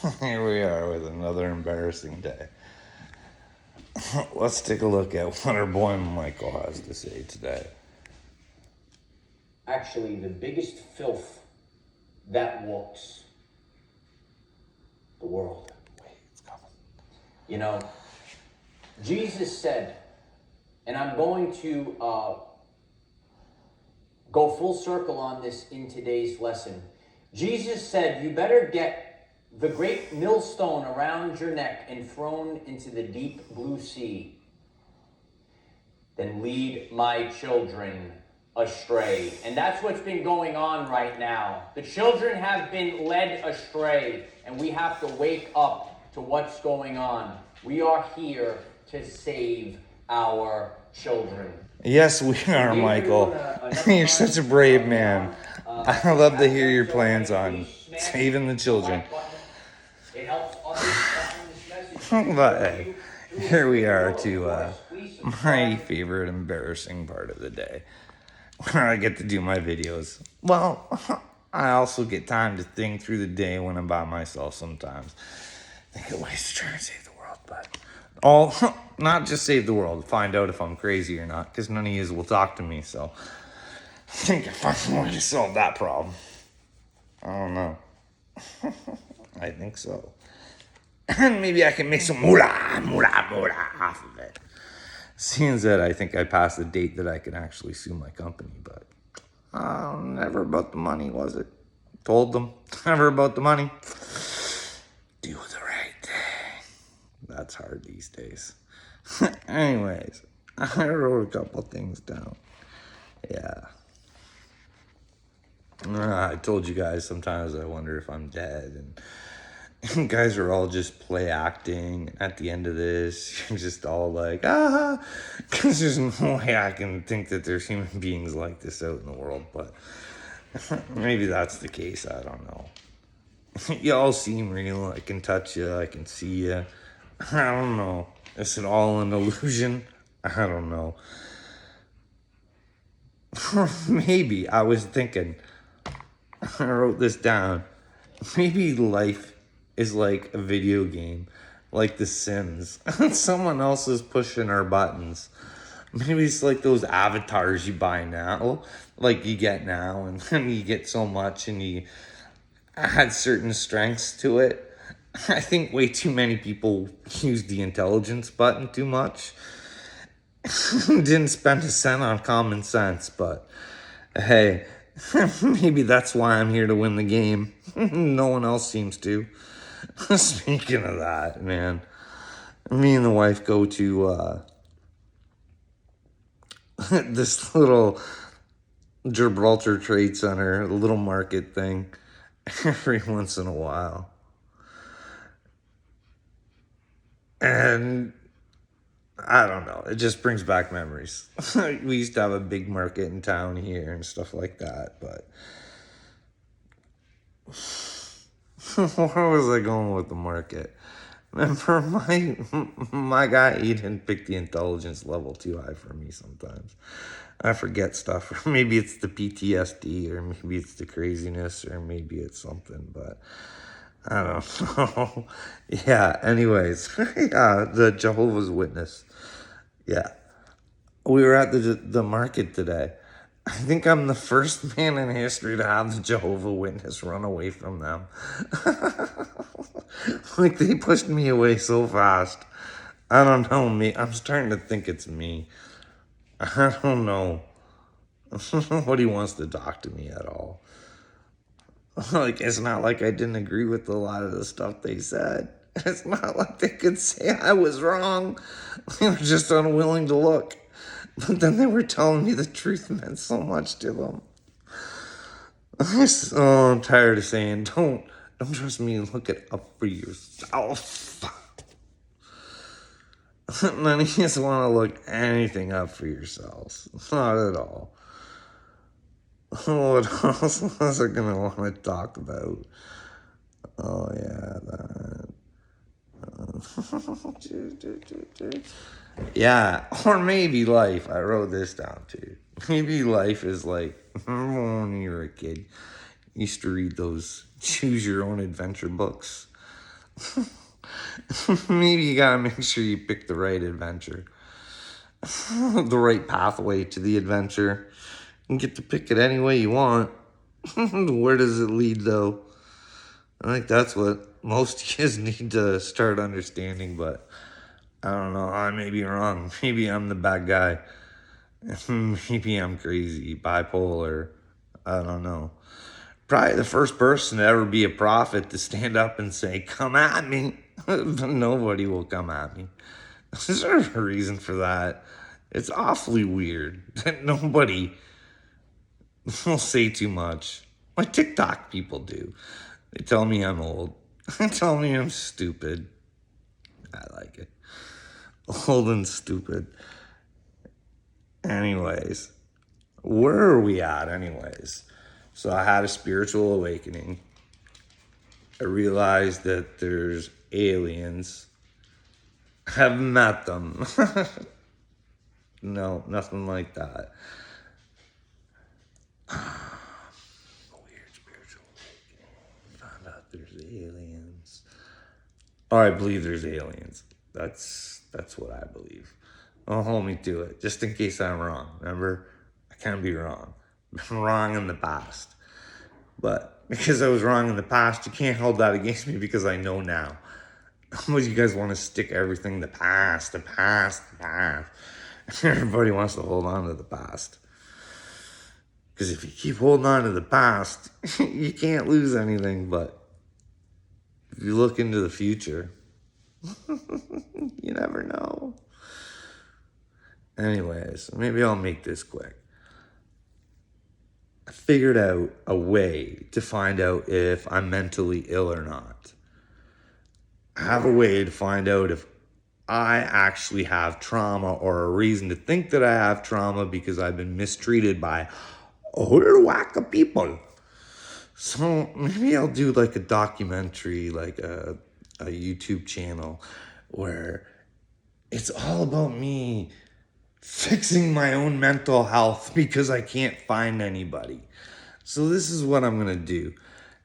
Here we are with another embarrassing day. Let's take a look at what our boy Michael has to say today. Actually, the biggest filth that walks the world. Wait, it's coming. You know, Jesus said, and I'm going to go full circle on this in today's lesson. Jesus said, you better get the great millstone around your neck and thrown into the deep blue sea than lead my children astray. And that's what's been going on right now. The children have been led astray, and we have to wake up to what's going on. We are here to save our children. Yes, we are, Michael. You're such a brave man. I love to hear your plans on saving the children. It helps others. But here we are to my favorite embarrassing part of the day, where I get to do my videos. Well, I also get time to think through the day when I'm by myself sometimes. Think of ways to try and save the world, but not just save the world, find out if I'm crazy or not, because none of you will talk to me, so I think I found a way to solve that problem. I don't know. I think so. And maybe I can make some moolah off of it. Seeing that I think I passed the date that I can actually sue my company, but never about the money, was it? Told them, never about the money. Do the right thing. That's hard these days. Anyways, I wrote a couple things down. Yeah. I told you guys sometimes I wonder if I'm dead, and guys are all just play acting. At the end of this, you're just all like, because there's no way I can think that there's human beings like this out in the world, but maybe that's the case, I don't know. Y'all seem real, I can touch you, I can see you. I don't know. Is it all an illusion? I don't know. Maybe, I was thinking, I wrote this down. Maybe life is like a video game, like The Sims. Someone else is pushing our buttons. Maybe it's like those avatars you buy now, like you get now, and then you get so much and you add certain strengths to it. I think way too many people use the intelligence button too much. Didn't spend a cent on common sense, but hey, maybe that's why I'm here to win the game. No one else seems to. Speaking of that, man, me and the wife go to this little Gibraltar Trade Center, a little market thing, every once in a while. And I don't know, it just brings back memories. We used to have a big market in town here and stuff like that, but where was I going with the market? Remember, my guy, he didn't pick the intelligence level too high for me sometimes. I forget stuff, or maybe it's the PTSD, or maybe it's the craziness, or maybe it's something, but I don't know. Yeah, anyways, yeah, the Jehovah's Witness. Yeah, we were at the market today. I think I'm the first man in history to have the Jehovah's Witness run away from them. Like, they pushed me away so fast. I don't know, me. I'm starting to think it's me. I don't know. Nobody wants to talk to me at all. Like, it's not like I didn't agree with a lot of the stuff they said. It's not like they could say I was wrong. They were just unwilling to look. But then they were telling me the truth meant so much to them. I'm tired of saying, don't trust me, look it up for yourself. None of you just want to look anything up for yourselves. Not at all. What else was I going to want to talk about? Oh, yeah, that. Yeah, or maybe life. I wrote this down too. Maybe life is like, remember when you were a kid, you used to read those choose your own adventure books. Maybe you gotta make sure you pick the right adventure, the right pathway to the adventure. You get to pick it any way you want. Where does it lead, though? I think that's what most kids need to start understanding, but I don't know. I may be wrong. Maybe I'm the bad guy. Maybe I'm crazy, bipolar. I don't know. Probably the first person to ever be a prophet to stand up and say, "Come at me." But nobody will come at me. Is there a reason for that? It's awfully weird that nobody will say too much. My TikTok people do. They tell me I'm old. They tell me I'm stupid. I like it. Old and stupid. Anyways, where are we at, anyways? So I had a spiritual awakening. I realized that there's aliens. I haven't met them. No, nothing like that. Weird spiritual awakening. Found out there's aliens. Or I believe there's aliens. That's what I believe. Don't hold me to it, just in case I'm wrong. Remember, I can be wrong. I've been wrong in the past. But because I was wrong in the past, you can't hold that against me because I know now. How much you guys want to stick everything the past, the past, the past. Everybody wants to hold on to the past. Because if you keep holding on to the past, you can't lose anything. But if you look into the future, you never know. Anyways, maybe I'll make this quick. I figured out a way to find out if I'm mentally ill or not. I have a way to find out if I actually have trauma or a reason to think that I have trauma because I've been mistreated by a whole whack of people. So maybe I'll do like a documentary, like a YouTube channel where it's all about me fixing my own mental health because I can't find anybody. So this is what I'm going to do.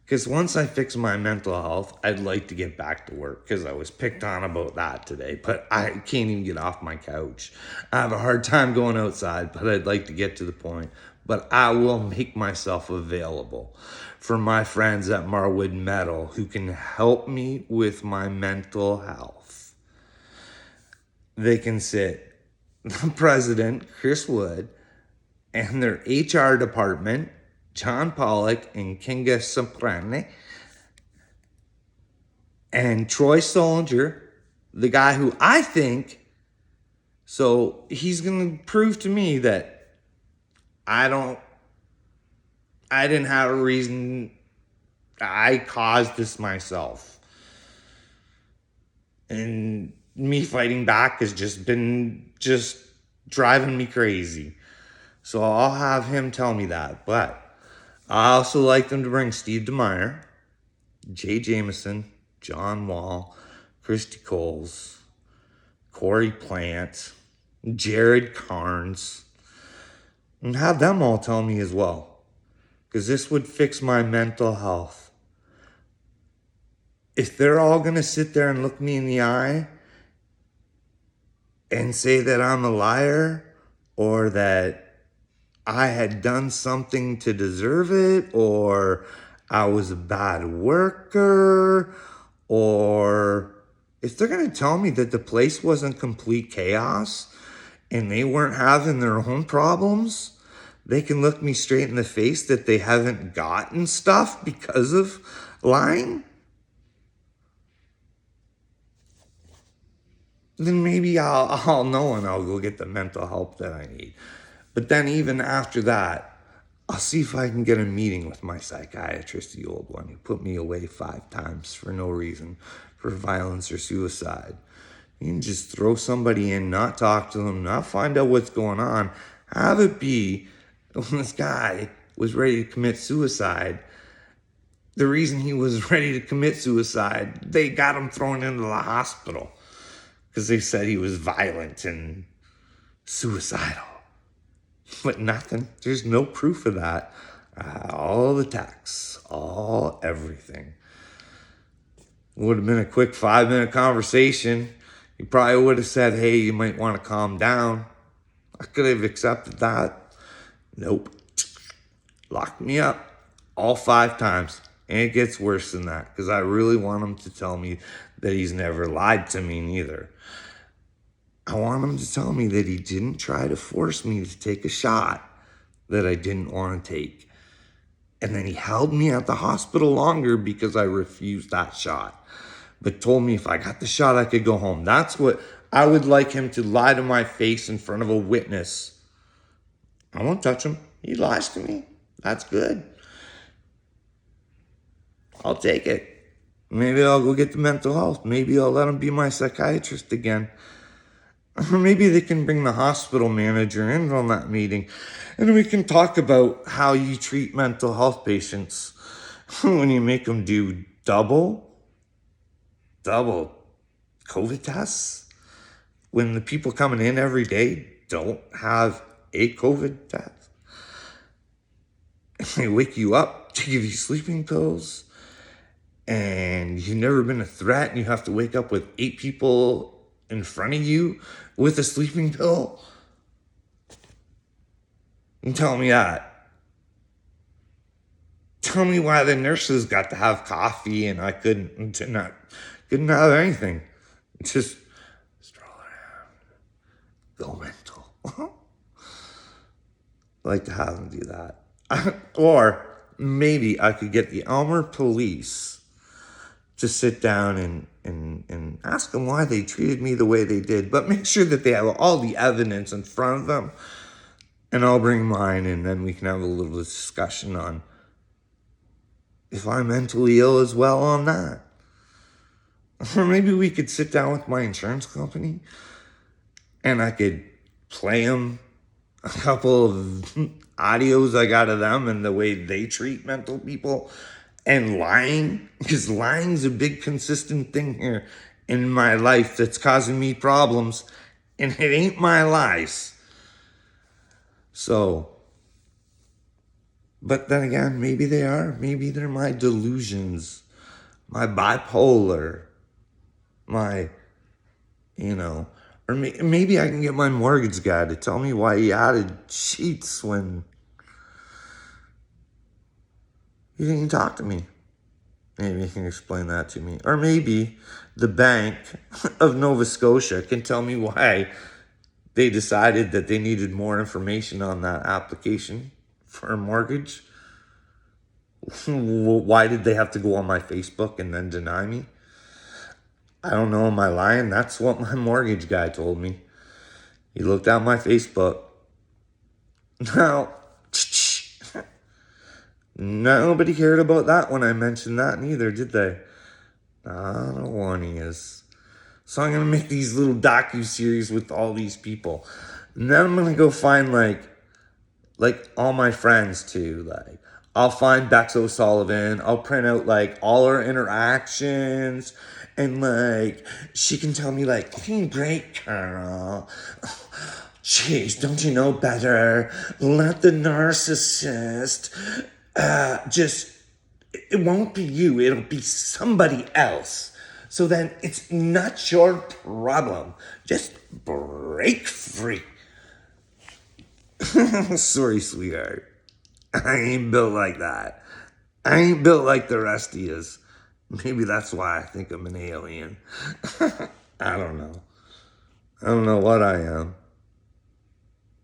Because once I fix my mental health, I'd like to get back to work because I was picked on about that today, but I can't even get off my couch. I have a hard time going outside, but I'd like to get to the point. But I will make myself available for my friends at Marwood Metal who can help me with my mental health. They can sit the president, Chris Wood, and their HR department, John Pollock and Kinga Soprani, and Troy Solinger, the guy who I think, so he's going to prove to me that I didn't have a reason, I caused this myself. And me fighting back has just been driving me crazy. So I'll have him tell me that, but I also like them to bring Steve DeMeyer, Jay Jameson, John Wall, Christy Coles, Corey Plant, Jared Carnes, and have them all tell me as well. Because this would fix my mental health. If they're all going to sit there and look me in the eye and say that I'm a liar or that I had done something to deserve it, or I was a bad worker, or if they're going to tell me that the place wasn't complete chaos and they weren't having their own problems, they can look me straight in the face that they haven't gotten stuff because of lying. Then maybe I'll know and I'll go get the mental help that I need. But then even after that, I'll see if I can get a meeting with my psychiatrist, the old one, who put me away 5 times for no reason, for violence or suicide. You can just throw somebody in, not talk to them, not find out what's going on. Have it be when this guy was ready to commit suicide, the reason he was ready to commit suicide, they got him thrown into the hospital because they said he was violent and suicidal. But nothing. There's no proof of that. All the texts, everything. Would have been a quick 5-minute conversation. He probably would have said, hey, you might want to calm down. I could have accepted that. Nope. Locked me up all 5 times. And it gets worse than that because I really want him to tell me that he's never lied to me neither. I want him to tell me that he didn't try to force me to take a shot that I didn't want to take. And then he held me at the hospital longer because I refused that shot. But told me if I got the shot, I could go home. That's what I would like him to lie to my face in front of a witness. I won't touch him. He lies to me. That's good. I'll take it. Maybe I'll go get the mental health. Maybe I'll let him be my psychiatrist again. Or maybe they can bring the hospital manager in on that meeting and we can talk about how you treat mental health patients when you make them do double COVID tests when the people coming in every day don't have a COVID test. They wake you up to give you sleeping pills and you've never been a threat and you have to wake up with 8 people in front of you with a sleeping pill. And tell me that. Tell me why the nurses got to have coffee and I couldn't have anything. Just stroll around. Go mental. I'd like to have them do that. Or maybe I could get the Elmer police to sit down and ask them why they treated me the way they did. But make sure that they have all the evidence in front of them. And I'll bring mine and then we can have a little discussion on if I'm mentally ill as well on that. Or maybe we could sit down with my insurance company and I could play them a couple of audios I got of them and the way they treat mental people and lying. Because lying's a big consistent thing here in my life that's causing me problems. And it ain't my lies. So, but then again, maybe they are. Maybe they're my delusions, my bipolar, my, or maybe I can get my mortgage guy to tell me why he added sheets when he didn't talk to me. Maybe he can explain that to me. Or maybe the Bank of Nova Scotia can tell me why they decided that they needed more information on that application for a mortgage. Why did they have to go on my Facebook and then deny me? I don't know, am I lying? That's what my mortgage guy told me. He looked at my Facebook. Now, nobody cared about that when I mentioned that neither, did they? I don't know what he is. So I'm going to make these little docu-series with all these people. And then I'm going to go find like all my friends too. Like I'll find Bex O'Sullivan. I'll print out like all our interactions. And like she can tell me like, oh, great, Carl. Jeez, don't you know better? Let the narcissist it won't be you. It'll be somebody else. So then it's not your problem. Just break free. Sorry, sweetheart. I ain't built like that. I ain't built like the rest of yous. Maybe that's why I think I'm an alien. I don't know. I don't know what I am.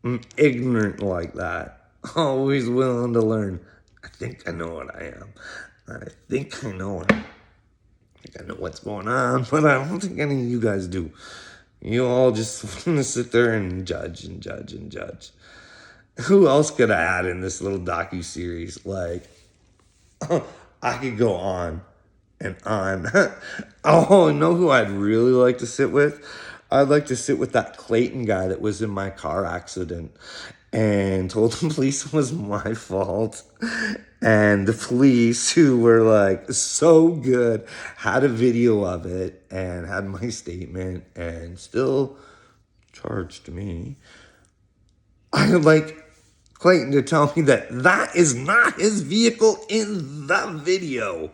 I'm ignorant like that. Always willing to learn. I think I know what I am. I think I know what's going on, but I don't think any of you guys do. You all just want to sit there and judge and judge and judge. Who else could I add in this little docu-series? Like, I could go on and on. Oh, you know who I'd really like to sit with? I'd like to sit with that Clayton guy that was in my car accident and told the police it was my fault. And the police, who were like so good, had a video of it and had my statement and still charged me. I would like Clayton to tell me that that is not his vehicle in the video.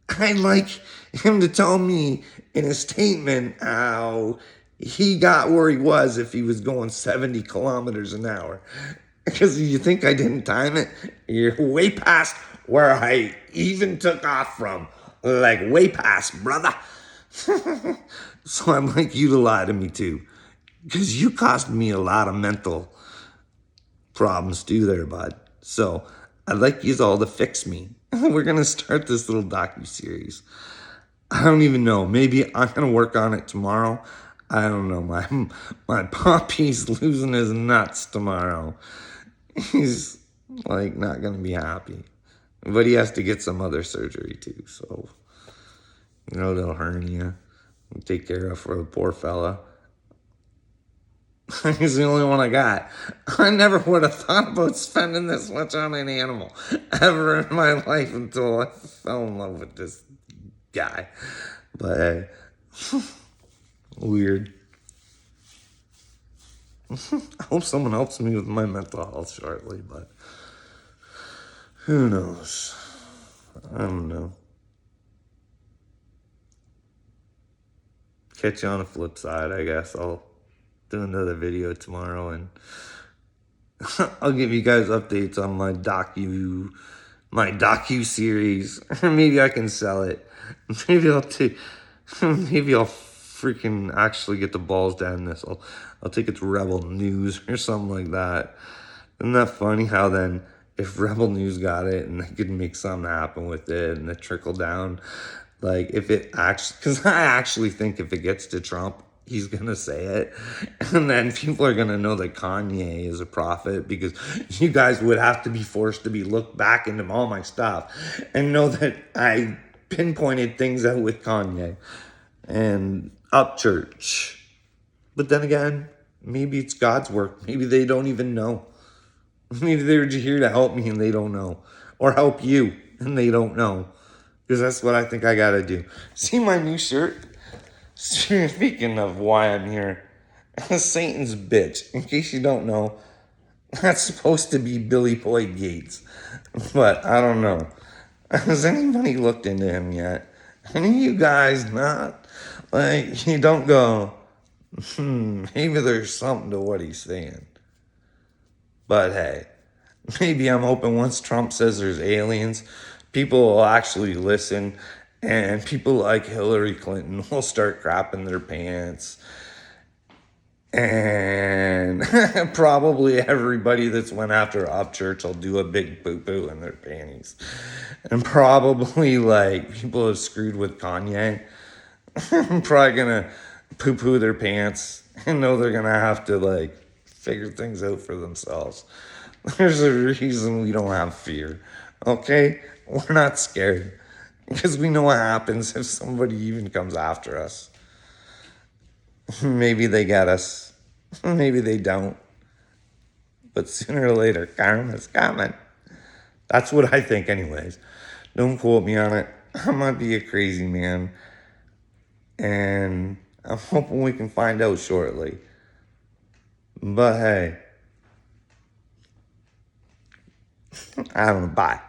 I'd like him to tell me in a statement how he got where he was if he was going 70 kilometers an hour. Because you think I didn't time it? You're way past where I even took off from. Like, way past, brother. So I'd like you to lie to me too. Because you caused me a lot of mental problems too there, bud. So I'd like you all to fix me. We're going to start this little docu-series. I don't even know. Maybe I'm going to work on it tomorrow. I don't know. My puppy's losing his nuts tomorrow. He's like not going to be happy. But he has to get some other surgery too. So, little hernia. Take care of for the poor fella. He's the only one I got. I never would have thought about spending this much on an animal ever in my life until I fell in love with this guy. But hey, weird. I hope someone helps me with my mental health shortly, but who knows? I don't know. Catch you on the flip side, I guess. I'll do another video tomorrow and I'll give you guys updates on my docu series. Or maybe I can sell it. Maybe I'll freaking actually get the balls down this. I'll take it to Rebel News or something like that. Isn't that funny how then if Rebel News got it and they could make something happen with it and it trickle down, like if it actually, because I actually think if it gets to Trump, he's going to say it. And then people are going to know that Kanye is a prophet because you guys would have to be forced to be looked back into all my stuff and know that I pinpointed things out with Kanye and Upchurch. But then again, maybe it's God's work. Maybe they don't even know. Maybe they're just here to help me and they don't know. Or help you and they don't know. Because that's what I think I got to do. See my new shirt? Speaking of why I'm here, Satan's bitch. In case you don't know, that's supposed to be Billy Boyd Gates. But I don't know. Has anybody looked into him yet? Any of you guys not? Like, you don't go, maybe there's something to what he's saying. But hey, maybe I'm hoping once Trump says there's aliens, people will actually listen. And people like Hillary Clinton will start crapping their pants. And probably everybody that's went after Upchurch will do a big poo-poo in their panties. And probably like people have screwed with Kanye. Probably gonna poo-poo their pants and know they're gonna have to like figure things out for themselves. There's a reason we don't have fear. Okay? We're not scared. Because we know what happens if somebody even comes after us. Maybe they get us. Maybe they don't. But sooner or later, karma's coming. That's what I think anyways. Don't quote me on it. I might be a crazy man. And I'm hoping we can find out shortly. But hey. I don't know. Bye.